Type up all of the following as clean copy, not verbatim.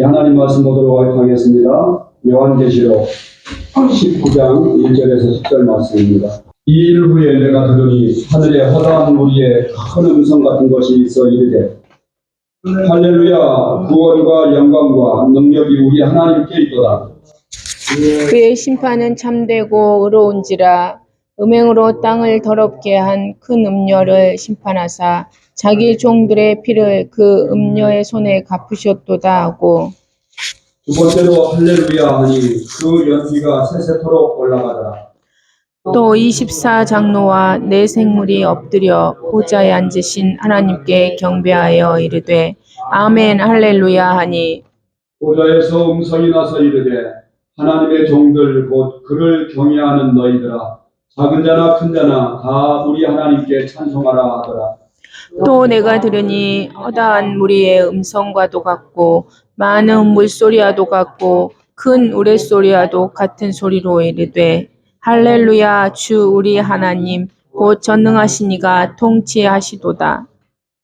하나님 말씀 보도록 하겠습니다. 요한계시록 19장 1절에서 10절 말씀입니다. 이 일 후에 내가 들으니 하늘에 허다한 무리의 큰 음성 같은 것이 있어 이르되 할렐루야, 구원과 영광과 능력이 우리 하나님께 있도다. 그의 심판은 참되고 의로운지라. 음행으로 땅을 더럽게 한 큰 음녀를 심판하사 자기 종들의 피를 그 음녀의 손에 갚으셨도다 하고, 두 번째로 할렐루야 하니 그 연기가 세세토록 올라가더라. 또 24장로와 네 생물이 엎드려 보좌에 앉으신 하나님께 경배하여 이르되 아멘 할렐루야 하니, 보좌에서 음성이 나서 이르되 하나님의 종들 곧 그를 경외하는 너희들아, 작은 자나 큰 자나 다 우리 하나님께 찬송하라 하더라. 또 내가 들으니 허다한 무리의 음성과도 같고 많은 물소리와도 같고 큰 우레소리와도 같은 소리로 이르되 할렐루야, 주 우리 하나님 곧 전능하시니가 통치하시도다.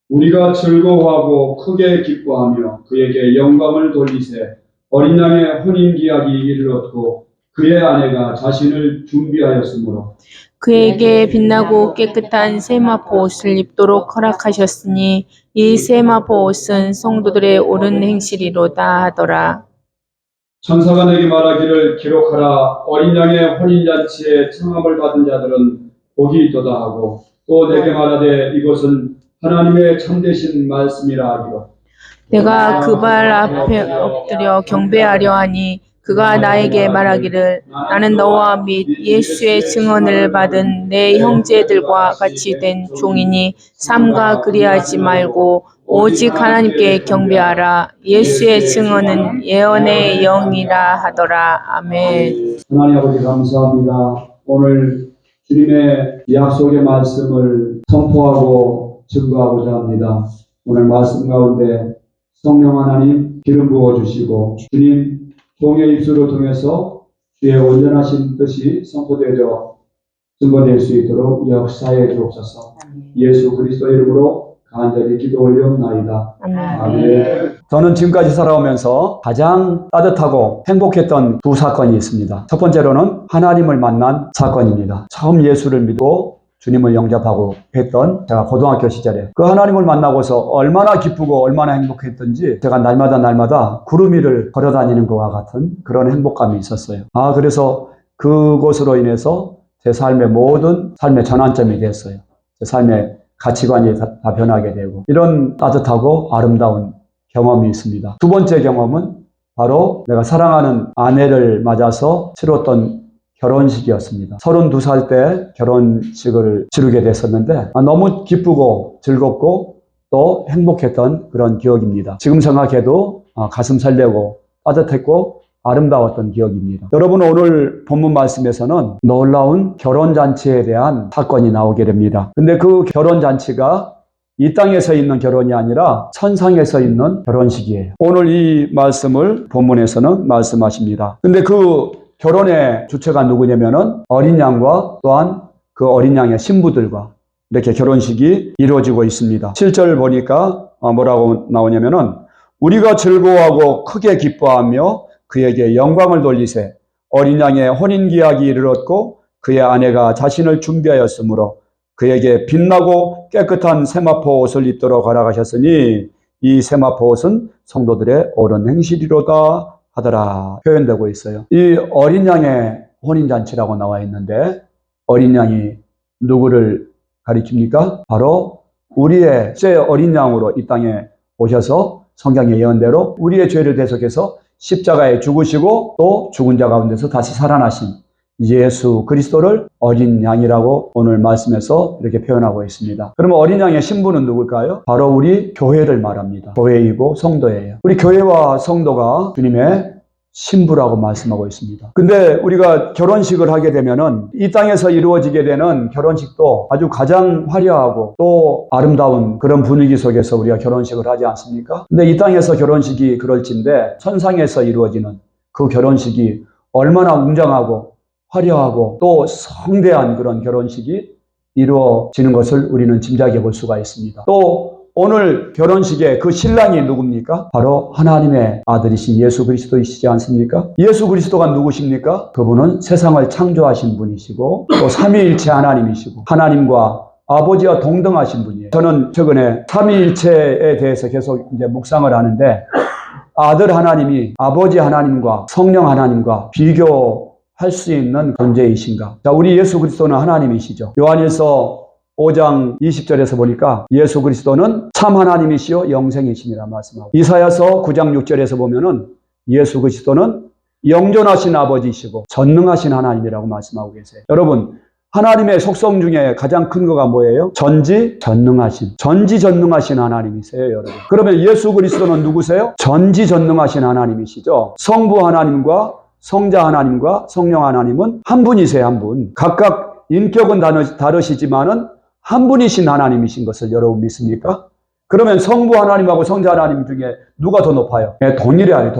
우리가 즐거워하고 크게 기뻐하며 그에게 영광을 돌리세. 어린 양의 혼인기약이 이르렀고 그의 아내가 자신을 준비하였으므로 그에게 빛나고 깨끗한 세마포 옷을 입도록 허락하셨으니 이 세마포 옷은 성도들의 옳은 행실이로다 하더라. 천사가 내게 말하기를 기록하라. 어린 양의 혼인잔치에 청함을 받은 자들은 복이 있도다 하고, 또 내게 말하되 이것은 하나님의 참되신 말씀이라 하기로. 내가 그 발 앞에 엎드려 경배하려 하니 그가 나에게 말하기를 나는 너와 및 예수의 증언을 받은 내 형제들과 같이 된 종이니 삼가 그리하지 말고 오직 하나님께 경배하라. 예수의 증언은 예언의 영이라 하더라. 아멘. 하나님 아버지 감사합니다. 오늘 주님의 약속의 말씀을 선포하고 증거하고자 합니다. 오늘 말씀 가운데 성령 하나님 기름 부어주시고 주님 종의 입술을 통해서 주의 온전하신 뜻이 선포되어 증거될 수 있도록 역사해 주옵소서. 예수 그리스도의 이름으로 간절히 기도 올리옵나이다. 아멘. 저는 지금까지 살아오면서 가장 따뜻하고 행복했던 두 사건이 있습니다. 첫 번째로는 하나님을 만난 사건입니다. 처음 예수를 믿고 주님을 영접하고 했던 제가 고등학교 시절에 그 하나님을 만나고서 얼마나 기쁘고 얼마나 행복했던지 제가 날마다 구름 위를 걸어다니는 것과 같은 그런 행복감이 있었어요. 그래서 그것으로 인해서 제 삶의 모든 삶의 전환점이 됐어요. 제 삶의 가치관이 다 변하게 되고 이런 따뜻하고 아름다운 경험이 있습니다. 두 번째 경험은 바로 내가 사랑하는 아내를 맞아서 치렀던 결혼식이었습니다. 32살 때 결혼식을 치르게 됐었는데 너무 기쁘고 즐겁고 또 행복했던 그런 기억입니다. 지금 생각해도 가슴 설레고 따뜻했고 아름다웠던 기억입니다. 여러분, 오늘 본문 말씀에서는 놀라운 결혼잔치에 대한 사건이 나오게 됩니다. 근데 그 결혼잔치가 이 땅에서 있는 결혼이 아니라 천상에서 있는 결혼식이에요. 오늘 이 말씀을 본문에서는 말씀하십니다. 근데 그 결혼의 주체가 누구냐면은 어린 양과 또한 그 어린 양의 신부들과 이렇게 결혼식이 이루어지고 있습니다. 7절 보니까 뭐라고 나오냐면은 우리가 즐거워하고 크게 기뻐하며 그에게 영광을 돌리세. 어린 양의 혼인기약이 이르렀고 그의 아내가 자신을 준비하였으므로 그에게 빛나고 깨끗한 세마포 옷을 입도록 허락하셨으니 이 세마포 옷은 성도들의 옳은 행실이로다 하더라 표현되고 있어요. 이 어린 양의 혼인잔치라고 나와 있는데 어린 양이 누구를 가리킵니까? 바로 우리의 새 어린 양으로 이 땅에 오셔서 성경의 예언대로 우리의 죄를 대속해서 십자가에 죽으시고 또 죽은 자 가운데서 다시 살아나신 예수 그리스도를 어린 양이라고 오늘 말씀에서 이렇게 표현하고 있습니다. 그러면 어린 양의 신부는 누굴까요? 바로 우리 교회를 말합니다. 교회이고 성도예요. 우리 교회와 성도가 주님의 신부라고 말씀하고 있습니다. 근데 우리가 결혼식을 하게 되면은 이 땅에서 이루어지게 되는 결혼식도 아주 가장 화려하고 또 아름다운 그런 분위기 속에서 우리가 결혼식을 하지 않습니까? 근데 이 땅에서 결혼식이 그럴진데 천상에서 이루어지는 그 결혼식이 얼마나 웅장하고 화려하고 또 성대한 그런 결혼식이 이루어지는 것을 우리는 짐작해 볼 수가 있습니다. 또 오늘 결혼식에 그 신랑이 누굽니까? 바로 하나님의 아들이신 예수 그리스도이시지 않습니까? 예수 그리스도가 누구십니까? 그분은 세상을 창조하신 분이시고 또 삼위일체 하나님이시고 하나님과 아버지와 동등하신 분이에요. 저는 최근에 삼위일체에 대해서 계속 이제 묵상을 하는데 아들 하나님이 아버지 하나님과 성령 하나님과 비교할 수 있는 존재이신가? 자, 우리 예수 그리스도는 하나님이시죠. 요한일서 5장 20절에서 보니까 예수 그리스도는 참 하나님이시요 영생이시니라 말씀하고 이사야서 9장 6절에서 보면은 예수 그리스도는 영존하신 아버지이시고 전능하신 하나님이라고 말씀하고 계세요. 여러분 하나님의 속성 중에 가장 큰 거가 뭐예요? 전지전능하신 하나님이세요, 여러분. 그러면 예수 그리스도는 누구세요? 전지전능하신 하나님이시죠. 성부 하나님과 성자 하나님과 성령 하나님은 한 분이세요, 한 분. 각각 인격은 다르시지만은 한 분이신 하나님이신 것을 여러분 믿습니까? 그러면 성부 하나님하고 성자 하나님 중에 누가 더 높아요? 네, 동일해요,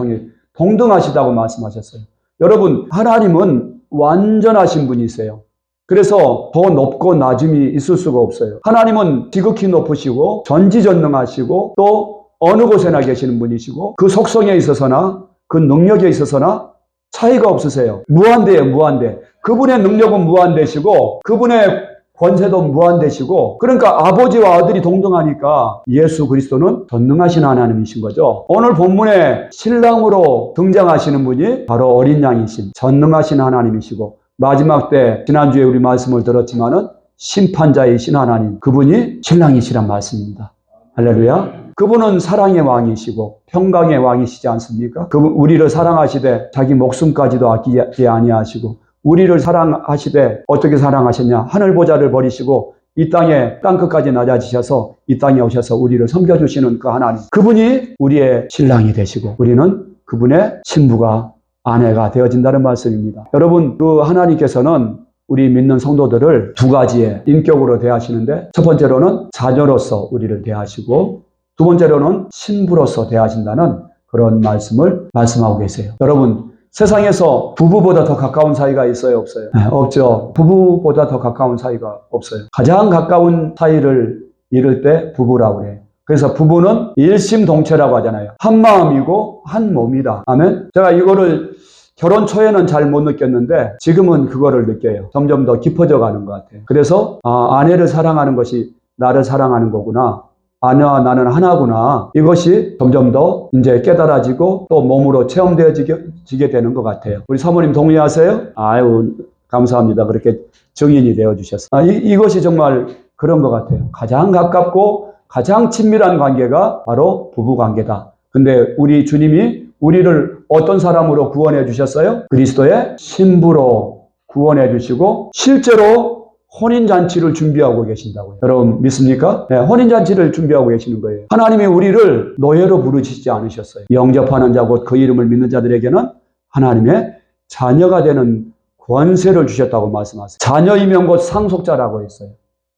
동등하시다고 말씀하셨어요. 여러분, 하나님은 완전하신 분이세요. 그래서 더 높고 낮음이 있을 수가 없어요. 하나님은 지극히 높으시고 전지전능하시고 또 어느 곳에나 계시는 분이시고 그 속성에 있어서나 그 능력에 있어서나 차이가 없으세요. 무한대예요, 무한대. 그분의 능력은 무한대시고 그분의 권세도 무한대시고 그러니까 아버지와 아들이 동등하니까 예수 그리스도는 전능하신 하나님이신 거죠. 오늘 본문에 신랑으로 등장하시는 분이 바로 어린 양이신 전능하신 하나님이시고 마지막 때 지난주에 우리 말씀을 들었지만은 심판자이신 하나님 그분이 신랑이시란 말씀입니다. 할렐루야. 그분은 사랑의 왕이시고 평강의 왕이시지 않습니까? 그분 우리를 사랑하시되 자기 목숨까지도 아끼지 아니하시고 우리를 사랑하시되 어떻게 사랑하셨냐? 하늘 보좌를 버리시고 이 땅에 땅끝까지 낮아지셔서 이 땅에 오셔서 우리를 섬겨주시는 그 하나님 그분이 우리의 신랑이 되시고 우리는 그분의 신부가 아내가 되어진다는 말씀입니다. 여러분 그 하나님께서는 우리 믿는 성도들을 두 가지의 인격으로 대하시는데 첫 번째로는 자녀로서 우리를 대하시고 두 번째로는 신부로서 대하신다는 그런 말씀을 말씀하고 계세요. 여러분 세상에서 부부보다 더 가까운 사이가 있어요, 없어요? 네, 없죠. 부부보다 더 가까운 사이가 없어요. 가장 가까운 사이를 이룰 때 부부라고 그래요. 그래서 부부는 일심동체라고 하잖아요. 한 마음이고 한 몸이다. 아멘. 제가 이거를 결혼 초에는 잘 못 느꼈는데 지금은 그거를 느껴요. 점점 더 깊어져 가는 것 같아요. 그래서 아내를 사랑하는 것이 나를 사랑하는 거구나. 아내와 나는 하나구나. 이것이 점점 더 이제 깨달아지고 또 몸으로 체험되어지게 되는 것 같아요. 우리 사모님 동의하세요? 아유, 감사합니다. 그렇게 증인이 되어주셨어요. 이것이 정말 그런 것 같아요. 가장 가깝고 가장 친밀한 관계가 바로 부부 관계다. 근데 우리 주님이 우리를 어떤 사람으로 구원해 주셨어요? 그리스도의 신부로 구원해 주시고 실제로 혼인잔치를 준비하고 계신다고요. 여러분 믿습니까? 네, 혼인잔치를 준비하고 계시는 거예요. 하나님이 우리를 노예로 부르시지 않으셨어요. 영접하는 자 곧 그 이름을 믿는 자들에게는 하나님의 자녀가 되는 권세를 주셨다고 말씀하세요. 자녀이면 곧 상속자라고 했어요.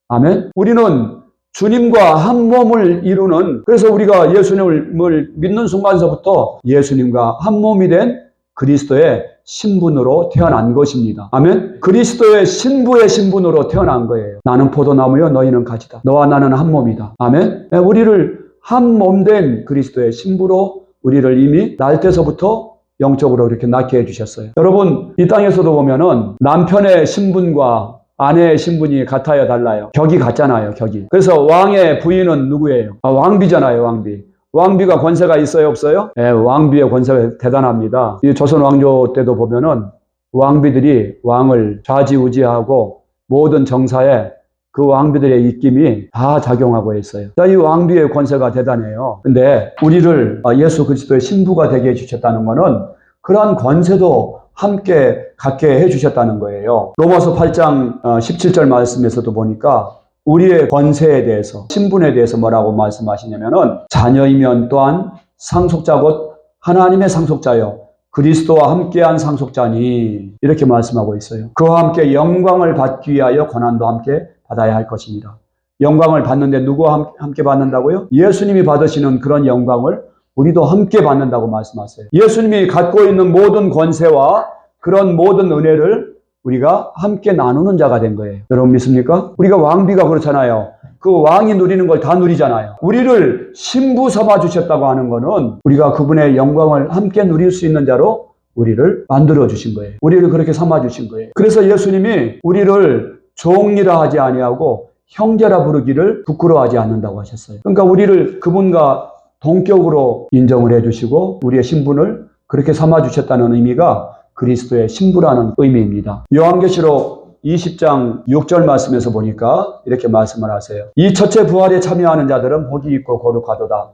아멘. 우리는 주님과 한 몸을 이루는 그래서 우리가 예수님을 믿는 순간서부터 예수님과 한 몸이 된 그리스도의 신분으로 태어난 것입니다. 아멘. 그리스도의 신부의 신분으로 태어난 거예요. 나는 포도나무요 너희는 가지다. 너와 나는 한 몸이다. 아멘. 우리를 한 몸 된 그리스도의 신부로 우리를 이미 날 때서부터 영적으로 이렇게 낳게 해주셨어요. 여러분 이 땅에서도 보면은 남편의 신분과 아내의 신분이 같아요, 달라요? 격이 같잖아요, 격이. 그래서 왕의 부인은 누구예요? 왕비잖아요, 왕비. 왕비가 권세가 있어요, 없어요? 네, 왕비의 권세가 대단합니다. 이 조선 왕조 때도 보면은 왕비들이 왕을 좌지우지하고 모든 정사에 그 왕비들의 입김이 다 작용하고 있어요. 자, 이 왕비의 권세가 대단해요. 근데 우리를 예수 그리스도의 신부가 되게 해주셨다는 것은 그러한 권세도 함께 갖게 해주셨다는 거예요. 로마서 8장 17절 말씀에서도 보니까 우리의 권세에 대해서 신분에 대해서 뭐라고 말씀하시냐면은 자녀이면 또한 상속자 곧 하나님의 상속자요 그리스도와 함께한 상속자니 이렇게 말씀하고 있어요. 그와 함께 영광을 받기 위하여 고난도 함께 받아야 할 것입니다. 영광을 받는데 누구와 함께 받는다고요? 예수님이 받으시는 그런 영광을 우리도 함께 받는다고 말씀하세요. 예수님이 갖고 있는 모든 권세와 그런 모든 은혜를 우리가 함께 나누는 자가 된 거예요. 여러분 믿습니까? 우리가 왕비가 그렇잖아요. 그 왕이 누리는 걸 다 누리잖아요. 우리를 신부 삼아 주셨다고 하는 거는 우리가 그분의 영광을 함께 누릴 수 있는 자로 우리를 만들어 주신 거예요. 우리를 그렇게 삼아 주신 거예요. 그래서 예수님이 우리를 종이라 하지 아니하고 형제라 부르기를 부끄러워하지 않는다고 하셨어요. 그러니까 우리를 그분과 동격으로 인정을 해주시고 우리의 신분을 그렇게 삼아 주셨다는 의미가 그리스도의 신부라는 의미입니다. 요한계시록 20장 6절 말씀에서 보니까 이렇게 말씀을 하세요. 이 첫째 부활에 참여하는 자들은 복이 있고 거룩하도다.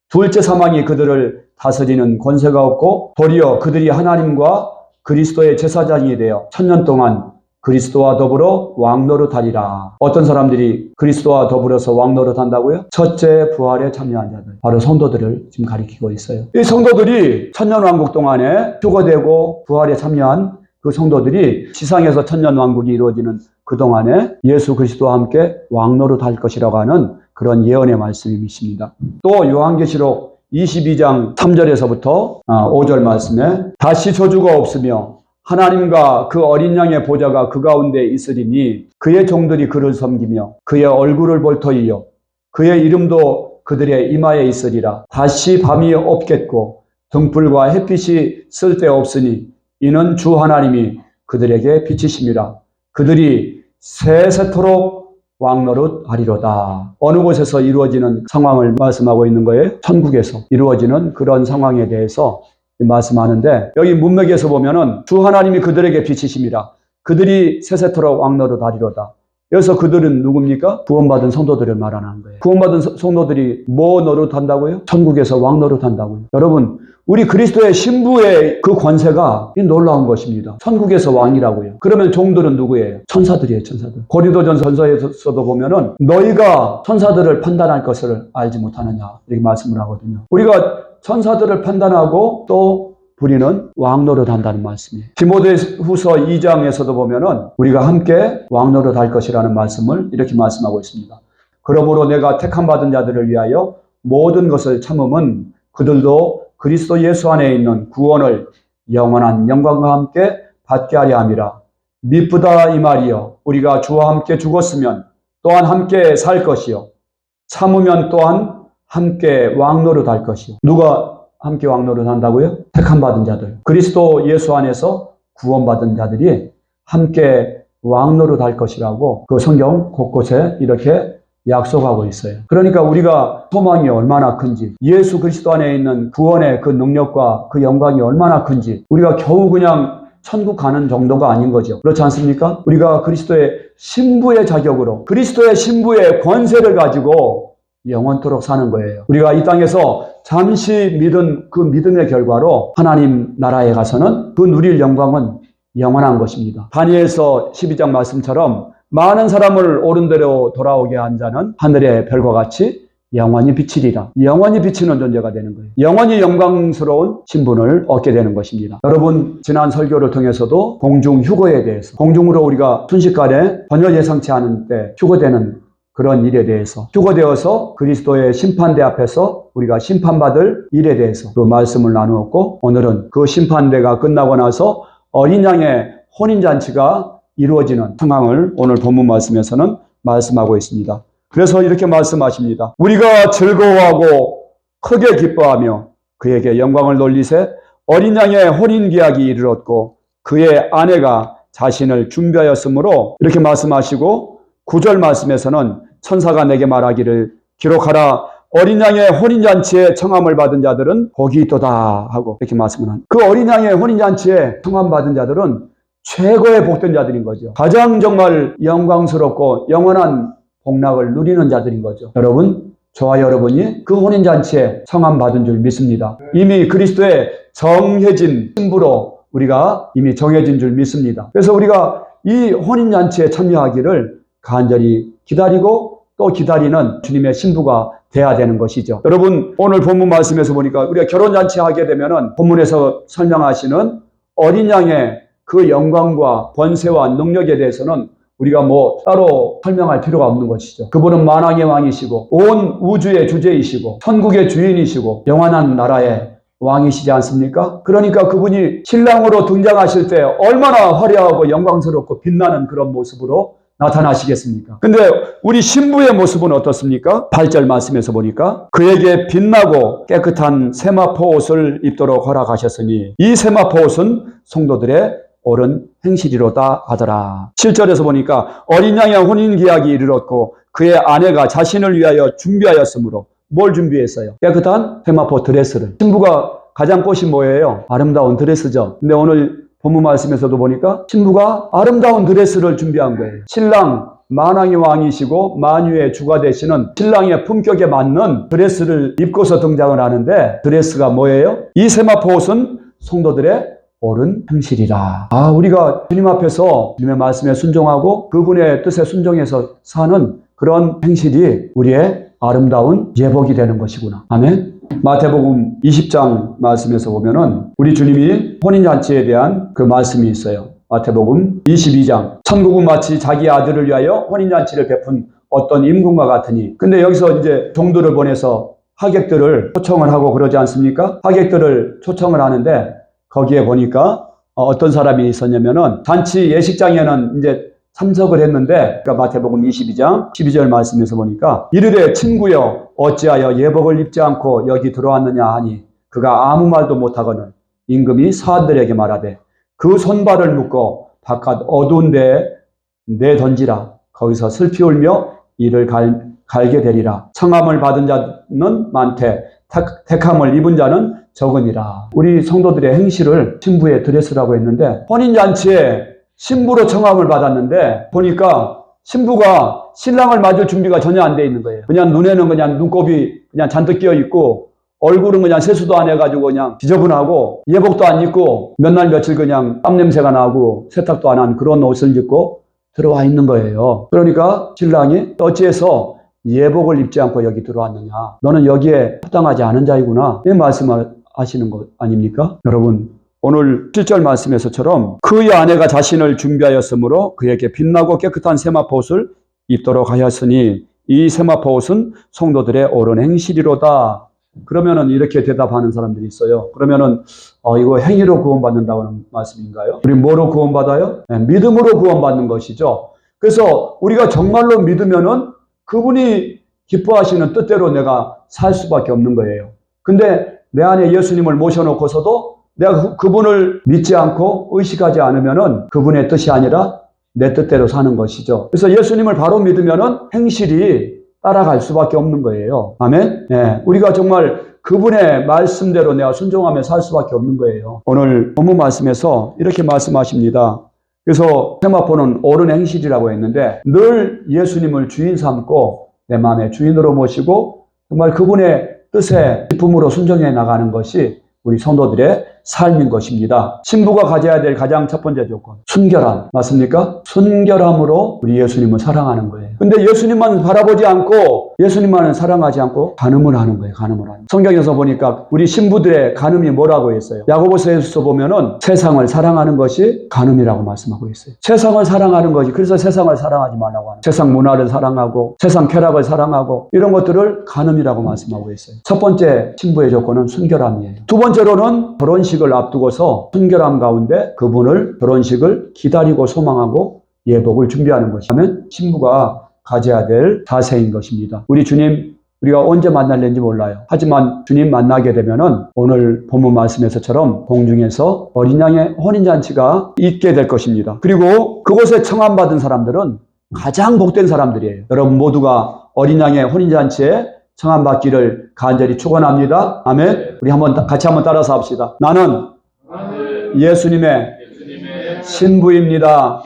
둘째 사망이 그들을 다스리는 권세가 없고 도리어 그들이 하나님과 그리스도의 제사장이 되어 1000년 동안 그리스도와 더불어 왕노릇하리라. 어떤 사람들이 그리스도와 더불어서 왕노릇한다고요? 첫째 부활에 참여한 자들, 바로 성도들을 지금 가리키고 있어요. 이 성도들이 1000년 왕국 동안에 휴거되고 부활에 참여한 그 성도들이 지상에서 1000년 왕국이 이루어지는 그 동안에 예수 그리스도와 함께 왕노릇할 것이라고 하는 그런 예언의 말씀이십니다. 또 요한계시록 22장 3절에서부터 5절 말씀에 다시 저주가 없으며 하나님과 그 어린 양의 보좌가 그 가운데 있으리니 그의 종들이 그를 섬기며 그의 얼굴을 볼 터이요 그의 이름도 그들의 이마에 있으리라. 다시 밤이 없겠고 등불과 햇빛이 쓸데없으니 이는 주 하나님이 그들에게 빛이심이라. 그들이 세세토록 왕노릇하리로다. 어느 곳에서 이루어지는 상황을 말씀하고 있는 거예요? 천국에서 이루어지는 그런 상황에 대해서 말씀하는데, 여기 문맥에서 보면은 주 하나님이 그들에게 빛이심이라. 그들이 세세토록 왕노릇하리로다. 여기서 그들은 누굽니까? 구원받은 성도들을 말하는 거예요. 구원받은 성도들이 뭐 노릇한다고요? 천국에서 왕노릇한다고요. 여러분, 우리 그리스도의 신부의 그 권세가 놀라운 것입니다. 천국에서 왕이라고요. 그러면 종들은 누구예요? 천사들이에요, 천사들. 고린도전서에서도 보면은 너희가 천사들을 판단할 것을 알지 못하느냐 이렇게 말씀을 하거든요. 우리가 천사들을 판단하고 또 우리는 왕노릇한다는 말씀이에요. 디모데후서 2장에서도 보면은 우리가 함께 왕노릇할 것이라는 말씀을 이렇게 말씀하고 있습니다. 그러므로 내가 택함 받은 자들을 위하여 모든 것을 참음은 그들도 그리스도 예수 안에 있는 구원을 영원한 영광과 함께 받게 하려 함이라. 미쁘다 이 말이요 우리가 주와 함께 죽었으면 또한 함께 살 것이요 참으면 또한 함께 왕노릇할 것이요. 누가 함께 왕노릇한다고요? 택함 받은 자들, 그리스도 예수 안에서 구원받은 자들이 함께 왕노릇할 것이라고 그 성경 곳곳에 이렇게 약속하고 있어요. 그러니까 우리가 소망이 얼마나 큰지, 예수 그리스도 안에 있는 구원의 그 능력과 그 영광이 얼마나 큰지, 우리가 겨우 그냥 천국 가는 정도가 아닌 거죠. 그렇지 않습니까? 우리가 그리스도의 신부의 자격으로, 그리스도의 신부의 권세를 가지고 영원토록 사는 거예요. 우리가 이 땅에서 잠시 믿은 그 믿음의 결과로 하나님 나라에 가서는 그 누릴 영광은 영원한 것입니다. 다니엘서 12장 말씀처럼 많은 사람을 옳은 대로 돌아오게 한 자는 하늘의 별과 같이 영원히 비치리라. 영원히 비치는 존재가 되는 거예요. 영원히 영광스러운 신분을 얻게 되는 것입니다. 여러분, 지난 설교를 통해서도 공중 휴거에 대해서, 공중으로 우리가 순식간에 전혀 예상치 않은 때 휴거되는 그런 일에 대해서, 휴거되어서 그리스도의 심판대 앞에서 우리가 심판받을 일에 대해서 그 말씀을 나누었고, 오늘은 그 심판대가 끝나고 나서 어린 양의 혼인잔치가 이루어지는 상황을 오늘 본문 말씀에서는 말씀하고 있습니다. 그래서 이렇게 말씀하십니다. 우리가 즐거워하고 크게 기뻐하며 그에게 영광을 돌리세 어린 양의 혼인계약이 이르렀고 그의 아내가 자신을 준비하였으므로 이렇게 말씀하시고 9절 말씀에서는 천사가 내게 말하기를 기록하라 어린 양의 혼인잔치에 청함을 받은 자들은 복이 있도다 하고 이렇게 말씀을 합니다. 그 어린 양의 혼인잔치에 청함 받은 자들은 최고의 복된 자들인 거죠. 가장 정말 영광스럽고 영원한 복락을 누리는 자들인 거죠. 여러분, 저와 여러분이 그 혼인잔치에 청함받은 줄 믿습니다. 이미 그리스도의 정해진 신부로 우리가 이미 정해진 줄 믿습니다. 그래서 우리가 이 혼인잔치에 참여하기를 간절히 기다리고 또 기다리는 주님의 신부가 돼야 되는 것이죠. 여러분, 오늘 본문 말씀에서 보니까 우리가 결혼잔치 하게 되면은 본문에서 설명하시는 어린 양의 그 영광과 권세와 능력에 대해서는 우리가 뭐 따로 설명할 필요가 없는 것이죠. 그분은 만왕의 왕이시고 온 우주의 주제이시고 천국의 주인이시고 영원한 나라의 왕이시지 않습니까? 그러니까 그분이 신랑으로 등장하실 때 얼마나 화려하고 영광스럽고 빛나는 그런 모습으로 나타나시겠습니까? 근데 우리 신부의 모습은 어떻습니까? 8절 말씀에서 보니까 그에게 빛나고 깨끗한 세마포 옷을 입도록 허락하셨으니 이 세마포 옷은 성도들의 옳은 행실이로다 하더라. 7절에서 보니까 어린 양의 혼인 계약이 이르렀고 그의 아내가 자신을 위하여 준비하였으므로 뭘 준비했어요? 깨끗한 세마포 드레스를. 신부가 가장 꽃이 뭐예요? 아름다운 드레스죠. 근데 오늘 본문 말씀에서도 보니까 신부가 아름다운 드레스를 준비한 거예요. 신랑 만왕의 왕이시고 만유의 주가 되시는 신랑의 품격에 맞는 드레스를 입고서 등장을 하는데 드레스가 뭐예요? 이 세마포 옷은 성도들의 옳은 행실이라. 우리가 주님 앞에서 주님의 말씀에 순종하고 그분의 뜻에 순종해서 사는 그런 행실이 우리의 아름다운 예복이 되는 것이구나. 아멘. 마태복음 20장 말씀에서 보면은 우리 주님이 혼인잔치에 대한 그 말씀이 있어요. 마태복음 22장. 천국은 마치 자기 아들을 위하여 혼인잔치를 베푼 어떤 임금과 같으니. 근데 여기서 이제 종들을 보내서 하객들을 초청을 하고 그러지 않습니까? 하객들을 초청을 하는데 거기에 보니까 어떤 사람이 있었냐면은 잔치 예식장에는 이제 참석을 했는데 그러니까 마태복음 22장 12절 말씀에서 보니까 이르되 친구여 어찌하여 예복을 입지 않고 여기 들어왔느냐 하니 그가 아무 말도 못하거늘 임금이 사람들에게 말하되 그 손발을 묶어 바깥 어두운 데에 내던지라. 거기서 슬피 울며 이를 갈게 되리라. 청함을 받은 자는 많되 택함을 입은 자는 적으니라. 우리 성도들의 행실을 신부의 드레스라고 했는데 혼인잔치에 신부로 청함을 받았는데 보니까 신부가 신랑을 맞을 준비가 전혀 안 돼 있는 거예요. 그냥 눈에는 그냥 눈곱이 그냥 잔뜩 끼어 있고 얼굴은 그냥 세수도 안 해가지고 그냥 지저분하고 예복도 안 입고 몇 날 며칠 그냥 땀 냄새가 나고 세탁도 안 한 그런 옷을 입고 들어와 있는 거예요. 그러니까 신랑이 어찌해서 예복을 입지 않고 여기 들어왔느냐. 너는 여기에 합당하지 않은 자이구나. 이 말씀을 하시는 것 아닙니까? 여러분 오늘 7절 말씀에서처럼 그의 아내가 자신을 준비하였으므로 그에게 빛나고 깨끗한 세마포 옷을 입도록 하였으니 이 세마포 옷은 성도들의 옳은 행실이로다. 그러면은 이렇게 대답하는 사람들이 있어요. 그러면은 이거 행위로 구원받는다는 말씀인가요? 우리 뭐로 구원받아요? 네, 믿음으로 구원받는 것이죠. 그래서 우리가 정말로 믿으면은 그분이 기뻐하시는 뜻대로 내가 살 수밖에 없는 거예요. 근데 내 안에 예수님을 모셔놓고서도 내가 그분을 믿지 않고 의식하지 않으면은 그분의 뜻이 아니라 내 뜻대로 사는 것이죠. 그래서 예수님을 바로 믿으면은 행실이 따라갈 수밖에 없는 거예요. 아멘? 네, 우리가 정말 그분의 말씀대로 내가 순종하며 살 수밖에 없는 거예요. 오늘 본문 말씀에서 이렇게 말씀하십니다. 그래서 세마포는 옳은 행실이라고 했는데 늘 예수님을 주인 삼고 내 마음의 주인으로 모시고 정말 그분의 뜻에 기쁨으로 순종해 나가는 것이 우리 성도들의 삶인 것입니다. 신부가 가져야 될 가장 첫 번째 조건, 순결함. 맞습니까? 순결함으로 우리 예수님을 사랑하는 거예요. 근데 예수님만 바라보지 않고 예수님만은 사랑하지 않고 간음을 하는 거예요. 간음을 하는 거예요. 성경에서 보니까 우리 신부들의 간음이 뭐라고 했어요? 야고보서에서 보면은 세상을 사랑하는 것이 간음이라고 말씀하고 있어요. 세상을 사랑하는 것이, 그래서 세상을 사랑하지 말라고 하는 거예요. 세상 문화를 사랑하고 세상 쾌락을 사랑하고 이런 것들을 간음이라고 말씀하고 있어요. 첫 번째 신부의 조건은 순결함이에요. 두 번째로는 결혼식을 앞두고서 순결함 가운데 그분을 결혼식을 기다리고 소망하고 예복을 준비하는 것이라면 신부가 가져야 될 자세인 것입니다. 우리 주님 우리가 언제 만날는지 몰라요. 하지만 주님 만나게 되면은 오늘 본문 말씀에서처럼 공중에서 어린 양의 혼인잔치가 있게 될 것입니다. 그리고 그곳에 청함받은 사람들은 가장 복된 사람들이에요. 여러분 모두가 어린 양의 혼인잔치에 청함받기를 간절히 축원합니다. 아멘. 우리 같이 한번 따라서 합시다. 나는 예수님의 신부입니다.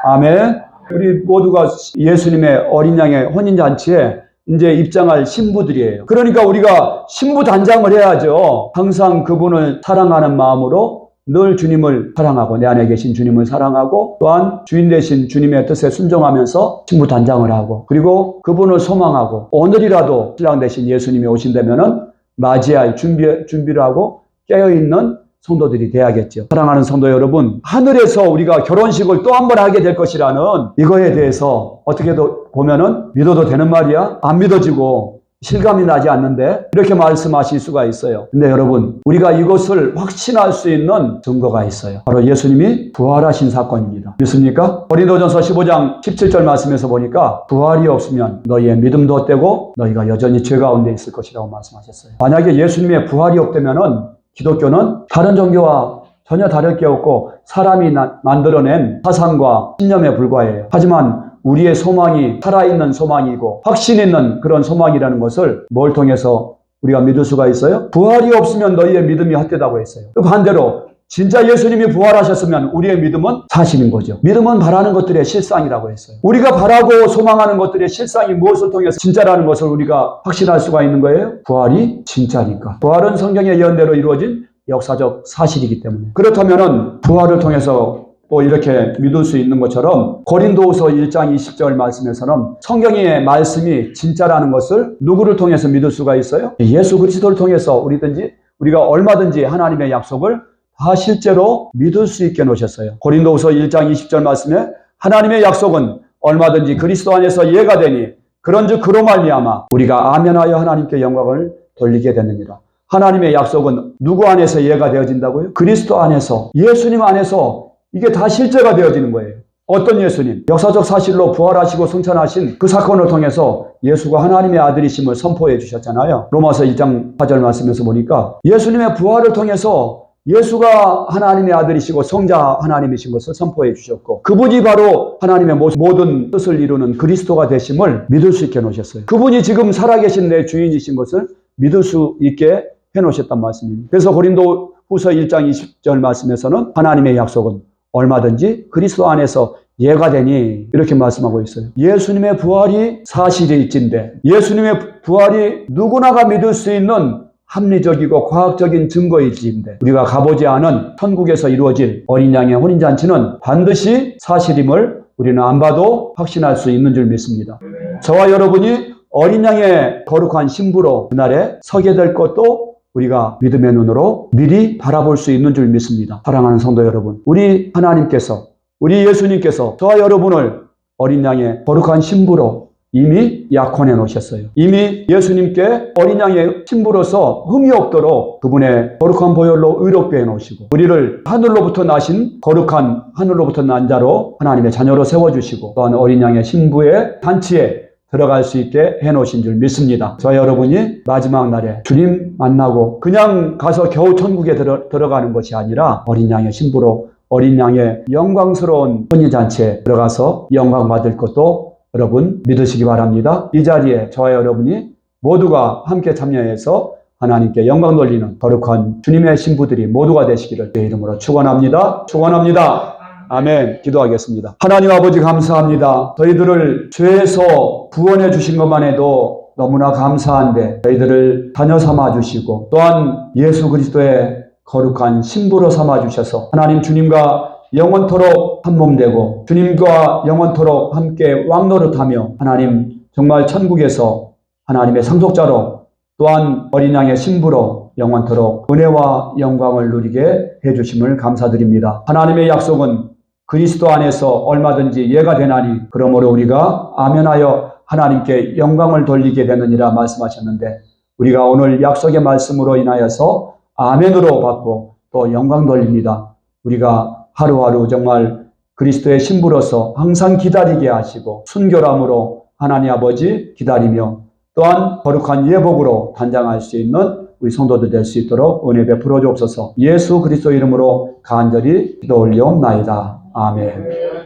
아멘. 우리 모두가 예수님의 어린 양의 혼인잔치에 이제 입장할 신부들이에요. 그러니까 우리가 신부 단장을 해야죠. 항상 그분을 사랑하는 마음으로 늘 주님을 사랑하고 내 안에 계신 주님을 사랑하고 또한 주인 되신 주님의 뜻에 순종하면서 신부 단장을 하고 그리고 그분을 소망하고 오늘이라도 신랑 되신 예수님이 오신다면은 맞이할 준비를 하고 깨어있는 성도들이 돼야겠죠. 사랑하는 성도 여러분, 하늘에서 우리가 결혼식을 또 한 번 하게 될 것이라는 이거에 대해서 어떻게 보면은 믿어도 되는 말이야? 안 믿어지고 실감이 나지 않는데 이렇게 말씀하실 수가 있어요. 근데 여러분, 우리가 이것을 확신할 수 있는 증거가 있어요. 바로 예수님이 부활하신 사건입니다. 믿습니까? 고린도전서 15장 17절 말씀에서 보니까 부활이 없으면 너희의 믿음도 헛되고 너희가 여전히 죄 가운데 있을 것이라고 말씀하셨어요. 만약에 예수님의 부활이 없다면은 기독교는 다른 종교와 전혀 다를 게 없고 사람이 만들어낸 사상과 신념에 불과해요. 하지만 우리의 소망이 살아있는 소망이고 확신 있는 그런 소망이라는 것을 뭘 통해서 우리가 믿을 수가 있어요? 부활이 없으면 너희의 믿음이 헛되다고 했어요. 반대로 진짜 예수님이 부활하셨으면 우리의 믿음은 사실인 거죠. 믿음은 바라는 것들의 실상이라고 했어요. 우리가 바라고 소망하는 것들의 실상이 무엇을 통해서 진짜라는 것을 우리가 확신할 수가 있는 거예요? 부활이 진짜니까. 부활은 성경의 예언대로 이루어진 역사적 사실이기 때문에. 그렇다면은 부활을 통해서 또 이렇게 믿을 수 있는 것처럼 고린도후서 1장 20절 말씀에서는 성경의 말씀이 진짜라는 것을 누구를 통해서 믿을 수가 있어요? 예수 그리스도를 통해서 우리가 얼마든지 하나님의 약속을 다 실제로 믿을 수 있게 놓으셨어요. 고린도후서 1장 20절 말씀에 하나님의 약속은 얼마든지 그리스도 안에서 예가 되니 그런즉 그로 말미암아 우리가 아멘하여 하나님께 영광을 돌리게 되느니라. 하나님의 약속은 누구 안에서 예가 되어진다고요? 그리스도 안에서, 예수님 안에서 이게 다 실제가 되어지는 거예요. 어떤 예수님? 역사적 사실로 부활하시고 승천하신 그 사건을 통해서 예수가 하나님의 아들이심을 선포해 주셨잖아요. 로마서 1장 4절 말씀에서 보니까 예수님의 부활을 통해서 예수가 하나님의 아들이시고 성자 하나님이신 것을 선포해 주셨고 그분이 바로 하나님의 모든 뜻을 이루는 그리스도가 되심을 믿을 수 있게 놓으셨어요. 그분이 지금 살아계신 내 주인이신 것을 믿을 수 있게 해놓으셨단 말씀입니다. 그래서 고린도후서 1장 20절 말씀에서는 하나님의 약속은 얼마든지 그리스도 안에서 예가 되니 이렇게 말씀하고 있어요. 예수님의 부활이 사실일진데 예수님의 부활이 누구나가 믿을 수 있는 합리적이고 과학적인 증거일지인데 우리가 가보지 않은 천국에서 이루어질 어린 양의 혼인잔치는 반드시 사실임을 우리는 안 봐도 확신할 수 있는 줄 믿습니다. 저와 여러분이 어린 양의 거룩한 신부로 그날에 서게 될 것도 우리가 믿음의 눈으로 미리 바라볼 수 있는 줄 믿습니다. 사랑하는 성도 여러분, 우리 하나님께서, 우리 예수님께서 저와 여러분을 어린 양의 거룩한 신부로 이미 약혼해 놓으셨어요. 이미 예수님께 어린 양의 신부로서 흠이 없도록 그분의 거룩한 보혈로 의롭게 해놓으시고 우리를 하늘로부터 나신 거룩한 하늘로부터 난 자로 하나님의 자녀로 세워주시고 또한 어린 양의 신부의 잔치에 들어갈 수 있게 해놓으신 줄 믿습니다. 저와 여러분이 마지막 날에 주님 만나고 그냥 가서 겨우 천국에 들어가는 것이 아니라 어린 양의 신부로 어린 양의 영광스러운 혼인잔치에 들어가서 영광 받을 것도 여러분 믿으시기 바랍니다. 이 자리에 저와 여러분이 모두가 함께 참여해서 하나님께 영광 돌리는 거룩한 주님의 신부들이 모두가 되시기를 제 이름으로 축원합니다. 축원합니다. 아멘. 기도하겠습니다. 하나님 아버지 감사합니다. 저희들을 죄에서 구원해 주신 것만 해도 너무나 감사한데 저희들을 자녀 삼아 주시고 또한 예수 그리스도의 거룩한 신부로 삼아 주셔서 하나님 주님과 영원토록 한 몸 되고 주님과 영원토록 함께 왕노릇하며 하나님 정말 천국에서 하나님의 상속자로 또한 어린 양의 신부로 영원토록 은혜와 영광을 누리게 해주심을 감사드립니다. 하나님의 약속은 그리스도 안에서 얼마든지 예가 되나니 그러므로 우리가 아멘하여 하나님께 영광을 돌리게 되느니라 말씀하셨는데 우리가 오늘 약속의 말씀으로 인하여서 아멘으로 받고 또 영광 돌립니다. 우리가 하루하루 정말 그리스도의 신부로서 항상 기다리게 하시고 순결함으로 하나님 아버지 기다리며 또한 거룩한 예복으로 단장할 수 있는 우리 성도들 될 수 있도록 은혜 베풀어 주옵소서. 예수 그리스도 이름으로 간절히 기도 올리옵나이다. 아멘.